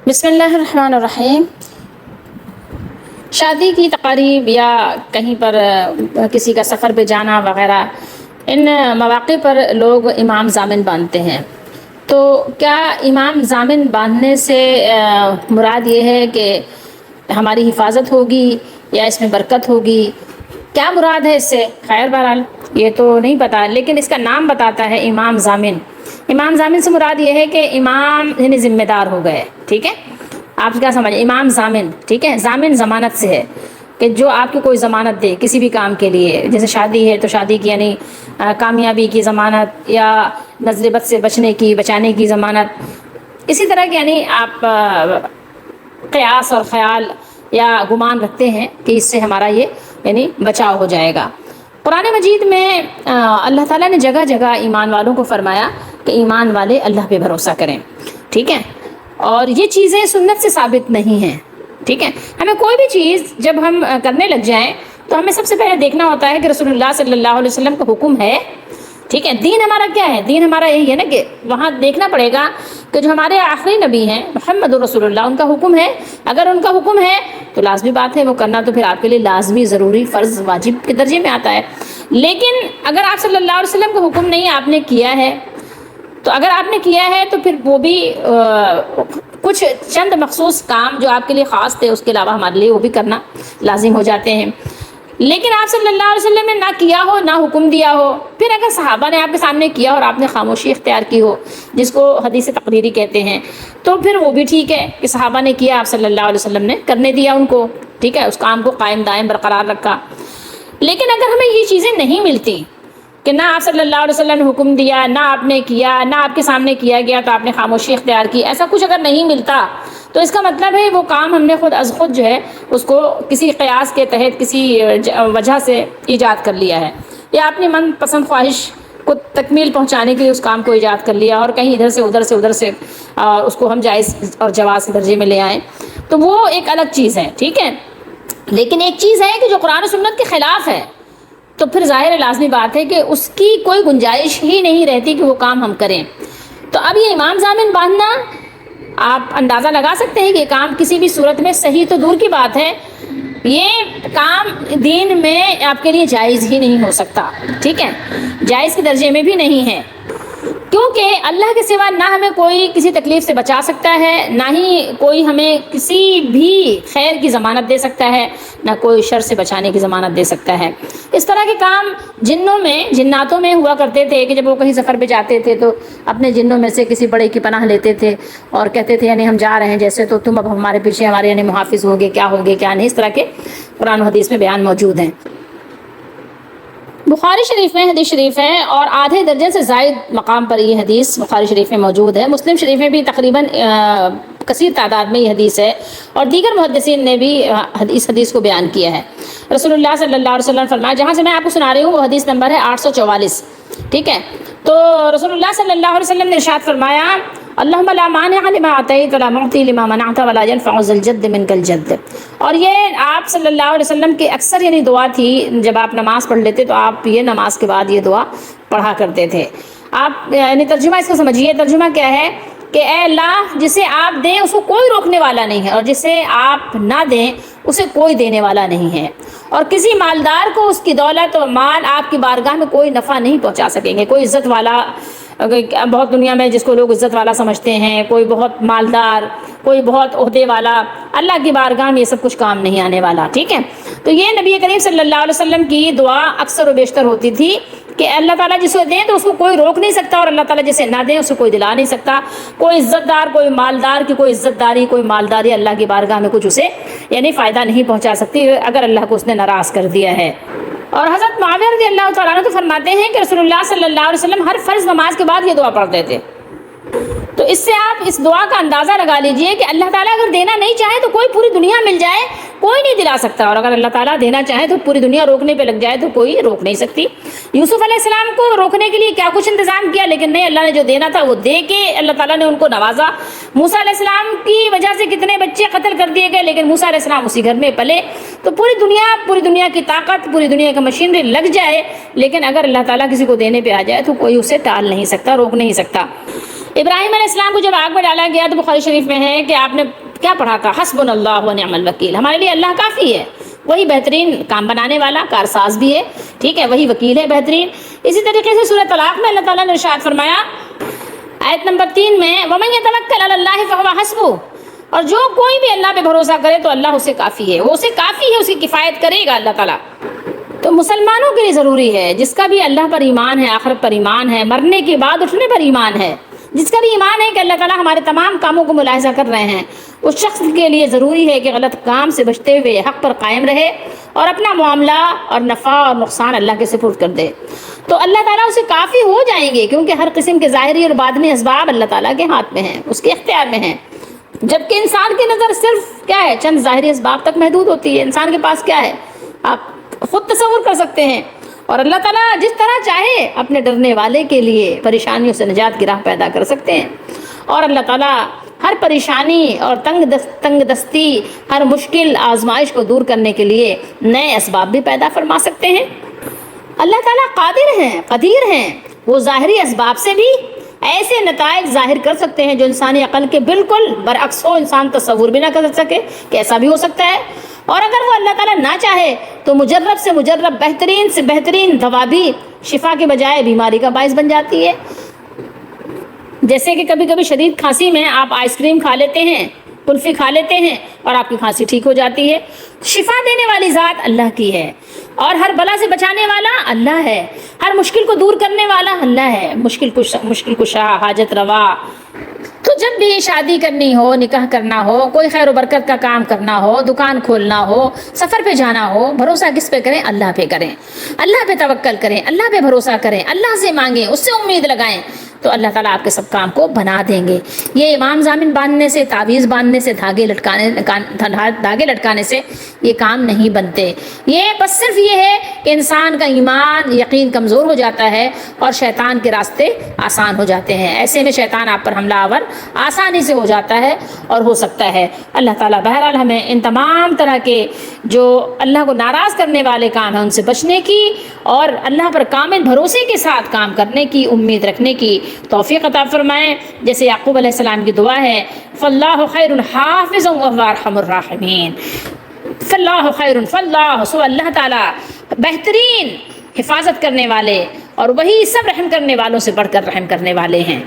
بسم اللہ الرحمن الرحیم۔ شادی کی تقاریب یا کہیں پر کسی کا سفر پہ جانا وغیرہ، ان مواقع پر لوگ امام ضامن باندھتے ہیں۔ تو کیا امام ضامن باندھنے سے مراد یہ ہے کہ ہماری حفاظت ہوگی یا اس میں برکت ہوگی؟ کیا مراد ہے اس سے؟ خیر بہرحال یہ تو نہیں پتہ، لیکن اس کا نام بتاتا ہے امام ضامن۔ امام ضامن سے مراد یہ ہے کہ امام یعنی ذمہ دار ہو گئے، ٹھیک ہے؟ آپ کیا سمجھیں؟ امام ضامن، ٹھیک ہے؟ ضامن ضمانت سے ہے کہ جو آپ کی کوئی ضمانت دے کسی بھی کام کے لیے، جیسے شادی ہے تو شادی کی یعنی کامیابی کی ضمانت، یا نظر بد سے بچانے کی ضمانت، اسی طرح کی یعنی آپ قیاس اور خیال یا گمان رکھتے ہیں کہ اس سے ہمارا یہ یعنی بچاؤ ہو جائے گا۔ قرآن مجید میں اللہ تعالیٰ نے جگہ جگہ ایمان والوں کو فرمایا کہ ایمان والے اللہ پہ بھروسہ کریں، ٹھیک ہے؟ اور یہ چیزیں سنت سے ثابت نہیں ہیں، ٹھیک ہے؟ ہمیں کوئی بھی چیز جب ہم کرنے لگ جائیں تو ہمیں سب سے پہلے دیکھنا ہوتا ہے کہ رسول اللہ صلی اللہ علیہ وسلم کا حکم ہے، ٹھیک ہے؟ دین ہمارا کیا ہے؟ دین ہمارا یہی ہے نا کہ وہاں دیکھنا پڑے گا کہ جو ہمارے آخری نبی ہیں محمد رسول اللہ، ان کا حکم ہے، اگر ان کا حکم ہے تو لازمی بات ہے وہ کرنا تو پھر آپ کے لیے لازمی، ضروری، فرض، واجب کے درجے میں آتا ہے۔ لیکن اگر آپ صلی اللہ علیہ وسلم کا حکم نہیں آپ نے کیا ہے، تو اگر آپ نے کیا ہے تو پھر وہ بھی کچھ چند مخصوص کام جو آپ کے لیے خاص تھے اس کے علاوہ ہمارے لیے وہ بھی کرنا لازم ہو جاتے ہیں۔ لیکن آپ صلی اللہ علیہ وسلم نے نہ کیا ہو نہ حکم دیا ہو، پھر اگر صحابہ نے آپ کے سامنے کیا اور آپ نے خاموشی اختیار کی ہو، جس کو حدیث تقریری کہتے ہیں، تو پھر وہ بھی ٹھیک ہے کہ صحابہ نے کیا، آپ صلی اللہ علیہ وسلم نے کرنے دیا ان کو، ٹھیک ہے؟ اس کام کو قائم دائم برقرار رکھا۔ لیکن اگر ہمیں یہ چیزیں نہیں ملتی کہ نہ آپ صلی اللہ علیہ وسلم نے حکم دیا، نہ آپ نے کیا، نہ آپ کے سامنے کیا گیا تو آپ نے خاموشی اختیار کی، ایسا کچھ اگر نہیں ملتا تو اس کا مطلب ہے وہ کام ہم نے خود از خود جو ہے اس کو کسی قیاس کے تحت کسی وجہ سے ایجاد کر لیا ہے، یا اپنی من پسند خواہش کو تکمیل پہنچانے کے لیے اس کام کو ایجاد کر لیا، اور کہیں ادھر سے اس کو ہم جائز اور جواز کے درجے میں لے آئیں، تو وہ ایک الگ چیز ہے، ٹھیک ہے؟ لیکن ایک چیز ہے کہ جو قرآن و سنت کے خلاف ہے تو پھر ظاہر لازمی بات ہے کہ اس کی کوئی گنجائش ہی نہیں رہتی کہ وہ کام ہم کریں۔ تو اب یہ امام ضامن باندھنا، آپ اندازہ لگا سکتے ہیں کہ یہ کام کسی بھی صورت میں صحیح تو دور کی بات ہے، یہ کام دین میں آپ کے لیے جائز ہی نہیں ہو سکتا، ٹھیک ہے؟ جائز کے درجے میں بھی نہیں ہے، کیونکہ اللہ کے سوا نہ ہمیں کوئی کسی تکلیف سے بچا سکتا ہے، نہ ہی کوئی ہمیں کسی بھی خیر کی ضمانت دے سکتا ہے، نہ کوئی شر سے بچانے کی ضمانت دے سکتا ہے۔ اس طرح کے کام جناتوں میں ہوا کرتے تھے کہ جب وہ کہیں سفر پہ جاتے تھے تو اپنے جنوں میں سے کسی بڑے کی پناہ لیتے تھے اور کہتے تھے یعنی ہم جا رہے ہیں جیسے، تو تم اب ہمارے پیچھے ہمارے یعنی محافظ ہوگے، کیا ہوگے کیا نہیں، اس طرح کے قرآن و حدیث میں بیان موجود ہیں۔ بخاری شریف میں حدیث شریف ہے اور آدھے درجن سے زائد مقام پر یہ حدیث بخاری شریف میں موجود ہے۔ مسلم شریف میں بھی تقریباً کثیر تعداد میں یہ حدیث ہے، اور دیگر محدثین نے بھی اس حدیث کو بیان کیا ہے۔ رسول اللہ صلی اللہ علیہ وسلم فرمایا، جہاں سے میں آپ کو سنا رہی ہوں وہ حدیث نمبر ہے 844، ٹھیک ہے؟ تو رسول اللہ صلی اللہ علیہ وسلم نے ارشاد فرمایا، اللہم لا مانع لما اعطیت ولا معطی لما منعت ولا ينفع ذا الجد منک الجد۔ اور یہ آپ صلی اللہ علیہ وسلم کی اکثر یعنی دعا تھی، جب آپ نماز پڑھ لیتے تو آپ یہ نماز کے بعد یہ دعا پڑھا کرتے تھے۔ آپ یعنی ترجمہ اس کو سمجھیے، ترجمہ کیا ہے کہ اے اللہ، جسے آپ دیں اس کو کوئی روکنے والا نہیں ہے، اور جسے آپ نہ دیں اسے کوئی دینے والا نہیں ہے، اور کسی مالدار کو اس کی دولت اور مال آپ کی بارگاہ میں کوئی نفع نہیں پہنچا سکیں گے۔ کوئی عزت والا، بہت دنیا میں جس کو لوگ عزت والا سمجھتے ہیں، کوئی بہت مالدار، کوئی بہت عہدے والا، اللہ کی بارگاہ میں یہ سب کچھ کام نہیں آنے والا، ٹھیک ہے؟ تو یہ نبی کریم صلی اللہ علیہ وسلم کی دعا اکثر و بیشتر ہوتی تھی کہ اللہ تعالیٰ جسے دیں تو اس کو کوئی روک نہیں سکتا، اور اللہ تعالیٰ جسے نہ دیں اسے کوئی دلا نہیں سکتا۔ کوئی عزت دار، کوئی مالدار کی کوئی عزت داری، کوئی مالداری اللہ کی بارگاہ میں کچھ اسے یعنی فائدہ نہیں پہنچا سکتی اگر اللہ کو اس نے ناراض کر دیا ہے۔ اور حضرت معاویہ رضی اللہ تعالیٰ عنہ تو فرماتے ہیں کہ رسول اللہ صلی اللہ علیہ وسلم ہر فرض نماز کے بعد یہ دعا پڑھتے تھے۔ تو اس سے آپ اس دعا کا اندازہ لگا لیجئے کہ اللہ تعالیٰ اگر دینا نہیں چاہے تو کوئی پوری دنیا مل جائے کوئی نہیں دلا سکتا، اور اگر اللہ تعالیٰ دینا چاہے تو پوری دنیا روکنے پہ لگ جائے تو کوئی روک نہیں سکتی۔ یوسف علیہ السلام کو روکنے کے لیے کیا کچھ انتظام کیا، لیکن نہیں، اللہ نے جو دینا تھا وہ دے کے اللہ تعالیٰ نے ان کو نوازا۔ موسیٰ علیہ السلام کی وجہ سے کتنے بچے قتل کر دیے گئے، لیکن موسیٰ علیہ السلام اسی گھر میں پلے۔ تو پوری دنیا کی طاقت، پوری دنیا کا مشینری لگ جائے، لیکن اگر اللہ تعالیٰ کسی کو دینے پہ آ جائے تو کوئی اسے ٹال نہیں سکتا، روک نہیں سکتا۔ ابراہیم علیہ السلام کو جب آگ میں ڈالا گیا تو بخاری شریف میں ہے کہ آپ نے کیا پڑھا تھا؟ حسبنا اللہ و نعم الوکیل، ہمارے لیے اللہ کافی ہے، وہی بہترین کام بنانے والا کارساز بھی ہے، ٹھیک ہے، وہی وکیل ہے بہترین۔ اسی طریقے سے سورہ طلاق میں اللہ تعالیٰ نے ارشاد فرمایا آیت نمبر 3 میں وَمَن يَتَوَكَّلْ عَلَى اللَّهِ فَهُوَ حَسْبُهُ، اور جو کوئی بھی اللہ پہ بھروسہ کرے تو اللہ اسے کافی ہے، وہ اسے کافی ہے، اس کی کفایت کرے گا اللہ تعالیٰ۔ تو مسلمانوں کے لیے ضروری ہے، جس کا بھی اللہ پر ایمان ہے، آخرت پر ایمان ہے، مرنے کے بعد اٹھنے پر ایمان ہے، جس کا بھی ایمان ہے کہ اللہ تعالیٰ ہمارے تمام کاموں کو ملاحظہ کر رہے ہیں، اس شخص کے لیے ضروری ہے کہ غلط کام سے بچتے ہوئے حق پر قائم رہے اور اپنا معاملہ اور نفع اور نقصان اللہ کے سپرد کر دے، تو اللہ تعالیٰ اسے کافی ہو جائیں گے، کیونکہ ہر قسم کے ظاہری اور باطنی اسباب اللہ تعالیٰ کے ہاتھ میں ہیں، اس کے اختیار میں ہیں، جبکہ انسان کی نظر صرف کیا ہے، چند ظاہری اسباب تک محدود ہوتی ہے۔ انسان کے پاس کیا ہے، آپ خود تصور کر سکتے ہیں، اور اللہ تعالیٰ جس طرح چاہے اپنے ڈرنے والے کے لیے پریشانیوں سے نجات کی راہ پیدا کر سکتے ہیں، اور اللہ تعالیٰ ہر پریشانی اور تنگ دستی، ہر مشکل آزمائش کو دور کرنے کے لیے نئے اسباب بھی پیدا فرما سکتے ہیں۔ اللہ تعالیٰ قادر ہیں، قدیر ہیں، وہ ظاہری اسباب سے بھی ایسے نتائج ظاہر کر سکتے ہیں جو انسانی عقل کے بالکل برعکس ہو، انسان تصور بھی نہ کر سکے کہ ایسا بھی ہو سکتا ہے، اور اگر وہ اللہ تعالیٰ نہ چاہے تو مجرب سے مجرب بہترین سے بہترین دوا بھی شفا کے بجائے بیماری کا باعث بن جاتی ہے۔ جیسے کہ کبھی کبھی شدید کھانسی میں آپ آئس کریم کھا لیتے ہیں، کلفی کھا لیتے ہیں اور آپ کی کھانسی ٹھیک ہو جاتی ہے۔ شفا دینے والی ذات اللہ کی ہے، اور ہر بلا سے بچانے والا اللہ ہے، ہر مشکل کو دور کرنے والا اللہ ہے، مشکل کشا، حاجت روا۔ تو جب بھی شادی کرنی ہو، نکاح کرنا ہو، کوئی خیر و برکت کا کام کرنا ہو، دکان کھولنا ہو، سفر پہ جانا ہو، بھروسہ کس پہ کریں؟ اللہ پہ کریں، اللہ پہ توکل کریں، اللہ پہ بھروسہ کریں، اللہ سے مانگیں، اس سے امید لگائیں، تو اللہ تعالیٰ آپ کے سب کام کو بنا دیں گے۔ یہ امام ضامن باندھنے سے، تعویذ باندھنے سے، دھاگے لٹکانے سے یہ کام نہیں بنتے۔ یہ بس صرف یہ ہے کہ انسان کا ایمان، یقین کمزور ہو جاتا ہے اور شیطان کے راستے آسان ہو جاتے ہیں، ایسے میں شیطان آپ پر حملہ آور آسانی سے ہو جاتا ہے اور ہو سکتا ہے۔ اللہ تعالیٰ بہرحال ہمیں ان تمام طرح کے جو اللہ کو ناراض کرنے والے کام ہیں ان سے بچنے کی اور اللہ پر کامل بھروسے کے ساتھ کام کرنے کی، امید رکھنے کی توفیق عطا فرمائیں۔ جیسے یعقوب علیہ السلام کی دعا ہے فاللہ خیر حافظ وهو ارحم الراحمین، فاللہ سو اللہ تعالیٰ بہترین حفاظت کرنے والے، اور وہی سب رحم کرنے والوں سے بڑھ کر رحم کرنے والے ہیں۔